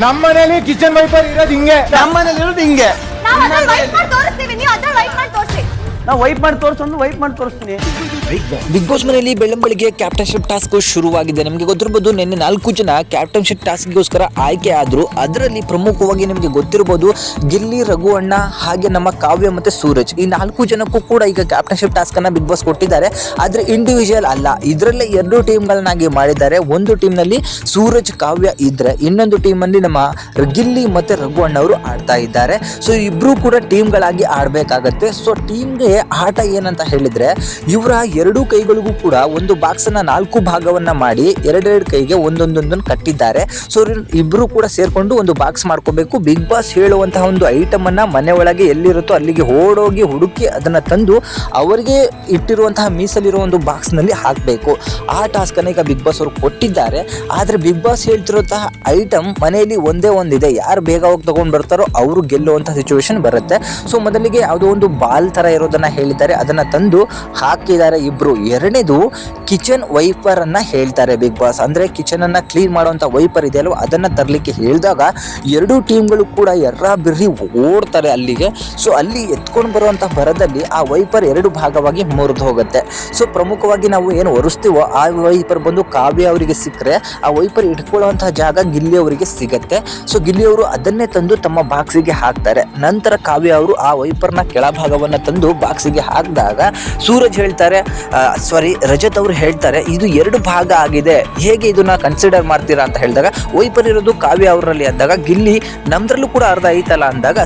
ನಮ್ಮನೇಲಿ kitchen wiper ಇರೋದು ಹಿಂಗೆ. ನಮ್ಮನೇಲಿ ಇರೋದು ಹಿಂಗೆ. ನಾವು ಅದನ್ನ ವೈಪ್ ಮಾಡಿ ತೋರಿಸ್ತೀವಿ, ನೀವು ಅದನ್ನ ವೈಪ್ ಮಾಡಿ ತೋರಿಸಿ. ನಾವು ವೈಪ್ ಮಾಡಿ ತೋರಿಸೋದು ವೈಪ್ ಮಾಡಿ ತೋರಿಸ್ತೀನಿ. ಬಿಗ್ ಬಾಸ್ ಮನೆಯಲ್ಲಿ ಬೆಳ್ಳಂಬೆಳಿಗ್ಗೆ ಕ್ಯಾಪ್ಟನ್ಶಿಪ್ ಟಾಸ್ಕ್ ಶುರುವಾಗಿದೆ. ನಿಮಗೆ ಗೊತ್ತಿರಬಹುದು, ನಿನ್ನೆ 4 ಜನ ಕ್ಯಾಪ್ಟನ್ಶಿಪ್ ಟಾಸ್ಕ್ಗೋಸ್ಕರ ಆಯ್ಕೆ ಆದ್ರು. ಅದರಲ್ಲಿ ಪ್ರಮುಖವಾಗಿ ನಿಮಗೆ ಗೊತ್ತಿರಬಹುದು ಗಿಲ್ಲಿ, ರಘು ಅಣ್ಣ, ಹಾಗೆ ನಮ್ಮ ಕಾವ್ಯ ಮತ್ತೆ ಸೂರಜ್, ಈ 4 ಜನಕ್ಕೂ ಕೂಡ ಈಗ ಕ್ಯಾಪ್ಟನ್ಶಿಪ್ ಟಾಸ್ಕ್ ಅನ್ನ ಬಿಗ್ ಬಾಸ್ ಕೊಟ್ಟಿದ್ದಾರೆ. ಆದ್ರೆ ಇಂಡಿವಿಜುವಲ್ ಅಲ್ಲ, ಇದರಲ್ಲೇ 2 ಟೀಮ್ಗಳನ್ನಾಗಿ ಮಾಡಿದ್ದಾರೆ. ಒಂದು ಟೀಮ್ ನಲ್ಲಿ ಸೂರಜ್, ಕಾವ್ಯ ಇದ್ರೆ, ಇನ್ನೊಂದು ಟೀಮ್ ಅಲ್ಲಿ ನಮ್ಮ ಗಿಲ್ಲಿ ಮತ್ತೆ ರಘು ಅಣ್ಣ ಅವರು ಆಡ್ತಾ ಇದ್ದಾರೆ. ಸೊ ಇಬ್ರು ಕೂಡ ಟೀಮ್ಗಳಾಗಿ ಆಡ್ಬೇಕಾಗತ್ತೆ. ಸೊ ಟೀಮ್ಗೆ ಆಟ ಏನಂತ ಹೇಳಿದ್ರೆ, ಇವರ 2 ಕೈಗಳಿಗೂ ಕೂಡ ಒಂದು ಬಾಕ್ಸ್ ಅನ್ನ 4 ಭಾಗವನ್ನ ಮಾಡಿ 2 ಕೈಗೆ ಒಂದೊಂದೊಂದನ್ನು ಕಟ್ಟಿದ್ದಾರೆ. ಸೊ ಇಬ್ರು ಕೂಡ ಸೇರ್ಕೊಂಡು ಒಂದು ಬಾಕ್ಸ್ ಮಾಡ್ಕೋಬೇಕು. ಬಿಗ್ ಬಾಸ್ ಹೇಳುವಂತಹ ಒಂದು ಐಟಮ್ ಅನ್ನ ಮನೆ ಒಳಗೆ ಎಲ್ಲಿರುತ್ತೋ ಅಲ್ಲಿಗೆ ಓಡೋಗಿ ಹುಡುಕಿ ಅದನ್ನ ತಂದು ಅವರಿಗೆ ಇಟ್ಟಿರುವಂತಹ ಮೀಸಲಿರುವ ಒಂದು ಬಾಕ್ಸ್ ನಲ್ಲಿ ಹಾಕಬೇಕು. ಆ ಟಾಸ್ಕ್ ಅನ್ನ ಈಗ ಬಿಗ್ ಬಾಸ್ ಅವರು ಕೊಟ್ಟಿದ್ದಾರೆ. ಆದ್ರೆ ಬಿಗ್ ಬಾಸ್ ಹೇಳ್ತಿರುವಂತಹ ಐಟಮ್ ಮನೆಯಲ್ಲಿ ಒಂದೇ ಒಂದಿದೆ, ಯಾರು ಬೇಗ ಹೋಗಿ ತಗೊಂಡ್ ಬರ್ತಾರೋ ಅವರು ಗೆಲ್ಲುವಂತಹ ಸಿಚುವೇಶನ್ ಬರುತ್ತೆ. ಸೊ ಮೊದಲಿಗೆ ಯಾವುದೋ ಒಂದು ಬಾಲ್ ತರ ಇರೋದನ್ನ ಹೇಳಿದ್ದಾರೆ, ಅದನ್ನ ತಂದು ಹಾಕಿದ್ದಾರೆ ಇಬ್ರು. ಎರಡನೇದು ಕಿಚನ್ ವೈಪರ್ ಅನ್ನ ಹೇಳ್ತಾರೆ ಬಿಗ್ ಬಾಸ್, ಅಂದ್ರೆ ಕಿಚನ್ ಅನ್ನ ಕ್ಲೀನ್ ಮಾಡುವಂತ ವೈಪರ್ ಇದೆಯಲ್ವ ಅದನ್ನ ತರಲಿಕ್ಕೆ ಹೇಳಿದಾಗ 2 ಟೀಮ್ಗಳು ಕೂಡ ಬಿರ್ರಿ ಓಡ್ತಾರೆ ಅಲ್ಲಿಗೆ. ಸೊ ಅಲ್ಲಿ ಎತ್ಕೊಂಡು ಬರುವಂತ ಭರದಲ್ಲಿ ಆ ವೈಪರ್ 2 ಭಾಗವಾಗಿ ಮುರಿದು ಹೋಗುತ್ತೆ. ಸೊ ಪ್ರಮುಖವಾಗಿ ನಾವು ಏನು ಒರೆಸ್ತೀವೋ ಆ ವೈಪರ್ ಬಂದು ಕಾವ್ಯ ಅವರಿಗೆ ಸಿಕ್ಕರೆ, ಆ ವೈಪರ್ ಇಟ್ಕೊಳ್ಳುವಂತಹ ಜಾಗ ಗಿಲ್ಲಿ ಅವರಿಗೆ ಸಿಗತ್ತೆ. ಸೊ ಗಿಲ್ಲಿ ಅವರು ಅದನ್ನೇ ತಂದು ತಮ್ಮ ಬಾಕ್ಸಿಗೆ ಹಾಕ್ತಾರೆ. ನಂತರ ಕಾವ್ಯ ಅವರು ಆ ವೈಪರ್ನ ಕೆಳಭಾಗವನ್ನ ತಂದು ಬಾಕ್ಸಿಗೆ ಹಾಕಿದಾಗ ಸೂರಜ್ ಹೇಳ್ತಾರೆ, ರಜತ್ ಅವರು ಹೇಳ್ತಾರೆ, ಇದು 2 ಭಾಗ ಆಗಿದೆ, ಹೇಗೆ ಇದನ್ನ ಕನ್ಸಿಡರ್ ಮಾಡ್ತೀರಾ ಅಂತ ಹೇಳಿದಾಗ, ವೈಪರ್ ಇರೋದು ಕಾವ್ಯ ಅವರಲ್ಲಿ ಅಂದಾಗ, ಗಿಲ್ಲಿ ನಮ್ದ್ರಲ್ಲೂ ಕೂಡ ಅರ್ಧ ಐತಲ್ಲ ಅಂದಾಗ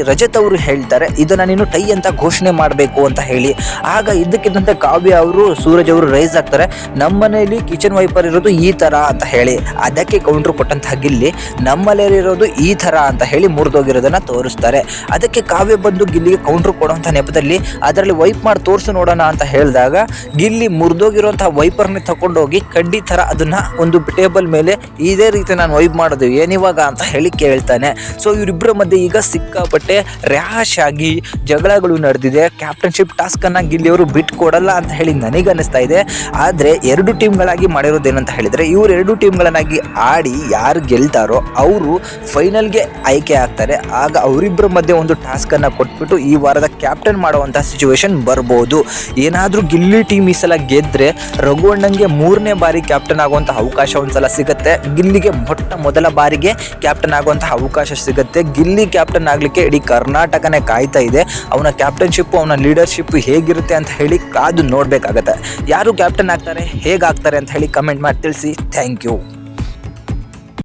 ರಜತ್ ಅವರು ಹೇಳ್ತಾರೆ, ಇದನ್ನ ನೀನು ಟೈ ಅಂತ ಘೋಷಣೆ ಮಾಡಬೇಕು ಅಂತ ಹೇಳಿ. ಆಗ ಇದ್ದಕ್ಕಿದ್ದಂತೆ ಕಾವ್ಯ ಅವರು, ಸೂರಜ್ ಅವರು ರೈಸ್ ಆಗ್ತಾರೆ, ನಮ್ಮನೆಯಲ್ಲಿ ಕಿಚನ್ ವೈಪರ್ ಇರೋದು ಈ ತರ ಅಂತ ಹೇಳಿ. ಅದಕ್ಕೆ ಕೌಂಟರ್ ಕೊಟ್ಟಂತಹ ಗಿಲ್ಲಿ, ನಮ್ಮಲ್ಲಿರೋದು ಈ ತರ ಅಂತ ಹೇಳಿ ಮುರಿದೋಗಿರೋದನ್ನ ತೋರಿಸ್ತಾರೆ. ಅದಕ್ಕೆ ಕಾವ್ಯ ಬಂದು ಗಿಲ್ಲಿಗೆ ಕೌಂಟರ್ ಕೊಡುವಂತಹ ನೆಪದಲ್ಲಿ ಅದರಲ್ಲಿ ವೈಪ್ ಮಾಡಿ ತೋರಿಸಿ ನೋಡೋಣ ಅಂತ ಹೇಳಿದಾಗ, ಗಿಲ್ಲಿ ಮುರಿದೋಗಿರುವಂತಹ ವೈಪರ್ನ ತಗೊಂಡೋಗಿ ಕಡ್ಡಿ ತರ ಅದನ್ನ ಒಂದು ಟೇಬಲ್ ಮೇಲೆ ಇದೇ ರೀತಿ ನಾನು ವೈಪ್ ಮಾಡೋದು ಏನಿವಾಗ ಅಂತ ಹೇಳಿ ಕೇಳ್ತಾನೆ. ಸೊ ಇವರಿಬ್ಬರ ಮಧ್ಯೆ ಈಗ ಸಿಕ್ಕಾಪಟ್ಟೆ ರ್ಯಾಶ್ ಆಗಿ ಜಗಳಗಳು ನಡೆದಿದೆ. ಕ್ಯಾಪ್ಟನ್ಶಿಪ್ ಟಾಸ್ಕ್ ಅನ್ನ ಗಿಲ್ಲಿ ಅವರು ಬಿಟ್ಕೊಡಲ್ಲ ಅಂತ ಹೇಳಿ ನನಗೆ ಅನಿಸ್ತಾ ಇದೆ. ಆದ್ರೆ 2 ಟೀಮ್ಗಳಾಗಿ ಮಾಡಿರೋದೇನಂತ ಹೇಳಿದ್ರೆ, ಇವ್ರು 2 ಟೀಮ್ಗಳನ್ನಾಗಿ ಆಡಿ ಯಾರು ಗೆಲ್ತಾರೋ ಅವರು ಫೈನಲ್ಗೆ ಆಯ್ಕೆ ಆಗ್ತಾರೆ. ಆಗ ಅವರಿಬ್ಬರ ಮಧ್ಯೆ ಒಂದು ಟಾಸ್ಕ್ ಅನ್ನ ಕೊಟ್ಬಿಟ್ಟು ಈ ವಾರದ ಕ್ಯಾಪ್ಟನ್ ಮಾಡುವಂತಹ ಸಿಚುವೇಶನ್ ಬರ್ಬೋದು. ಏನಾದ್ರೂ ಗಿಲ್ಲಿ ಟೀಮ್ ಈ ಸಲ ಗೆದ್ರೆ ರಘು ಅಣ್ಣಂಗೆ 3ನೇ ಬಾರಿ ಕ್ಯಾಪ್ಟನ್ ಆಗುವಂತಹ ಅವಕಾಶ ಒಂದ್ಸಲ ಸಿಗುತ್ತೆ. ಗಿಲ್ಲಿಗೆ ಮೊದಲ ಬಾರಿಗೆ ಕ್ಯಾಪ್ಟನ್ ಆಗುವಂತಹ ಅವಕಾಶ ಸಿಗುತ್ತೆ. ಗಿಲ್ಲಿ ಕ್ಯಾಪ್ಟನ್ ಆಗ್ಲಿಕ್ಕೆ ಇಡೀ ಕರ್ನಾಟಕನೇ ಕಾಯ್ತಾ ಇದೆ. ಅವನ ಕ್ಯಾಪ್ಟನ್ಶಿಪ್, ಅವನ ಲೀಡರ್ಶಿಪ್ ಹೇಗಿರುತ್ತೆ ಅಂತ ಹೇಳಿ ಕಾದು ನೋಡ್ಬೇಕಾಗತ್ತೆ. ಯಾರು ಕ್ಯಾಪ್ಟನ್ ಆಗ್ತಾರೆ, ಹೇಗಾಗ್ತಾರೆ ಅಂತ ಹೇಳಿ ಕಮೆಂಟ್ ಮಾಡಿ ತಿಳಿಸಿ. Thank you.